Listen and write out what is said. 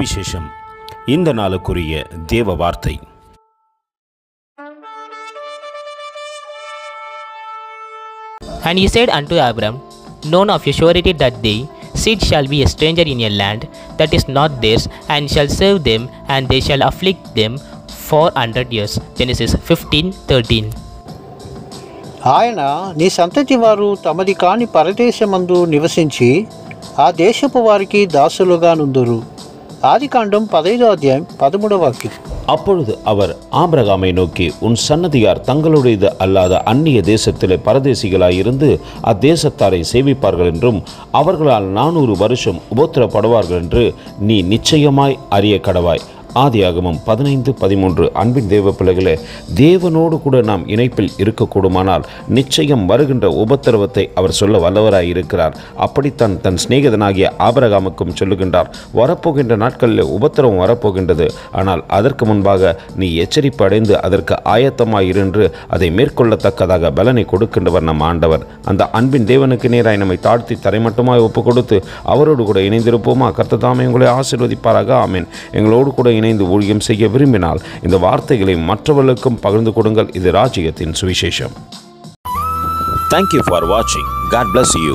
சுவிசேஷம். இந்த நாளுக்குரிய தேவ வார்த்தை. And he said unto Abram, Known of a surety that they seed shall be a stranger in a land that is not theirs, and shall serve them, and they shall afflict them 400 years. Genesis 15:13. ఆయన నీ సంతతి వారు తమది కాని పరదేశమందు నివసించి ఆ దేశపు వారికి దాసులుగా నుందురు. ஆதிகாண்டம் 15:13. அப்பொழுது அவர் ஆபிரகாமை நோக்கி, உன் சன்னதியார் தங்களுடையது அல்லாத அந்நிய தேசத்திலே பரதேசிகளாயிருந்து அத்தேசத்தாரை சேவிப்பார்கள் என்றும் அவர்களால் 400 வருஷம் உபத்திரப்படுவார்கள் என்று நீ நிச்சயமாய் அறிய கடவாய். ஆதியாகமம் 15:13. அன்பின் தேவ பிள்ளைகளே, தேவனோடு கூட நாம் இணைப்பில் இருக்கக்கூடுமானால் நிச்சயம் வருகின்ற உபத்திரவத்தை அவர் சொல்ல வல்லவராய் இருக்கிறார். அப்படித்தான் தன் சிநேகிதனாகிய ஆபிரகாமுக்கும் சொல்லுகின்றார். வரப்போகின்ற நாட்களில் உபத்திரவம் வரப்போகின்றது, ஆனால் அதற்கு முன்பாக நீ எச்சரிப்பு அடைந்து அதற்கு ஆயத்தமாயிருந்து அதை மேற்கொள்ளத்தக்கதாக பலனை கொடுக்கின்றவர் நம் ஆண்டவர். அந்த அன்பின் தேவனுக்கு நேராய் நம்மை தாழ்த்தி தரைமட்டமாய் ஒப்பு கொடுத்து அவரோடு கூட இணைந்திருப்போமா? கர்த்தர் தாமே உங்களை ஆசீர்வதிப்பாராக. ஆமென். எங்களோடு கூட இணைந்து ஊழியம் செய்ய விரும்பினால் இந்த வார்த்தைகளை மற்றவர்களுக்கும் பகிர்ந்து கொடுங்கள். இது ராஜ்யத்தின் சுவிசேஷம். Thank you for watching. God bless you.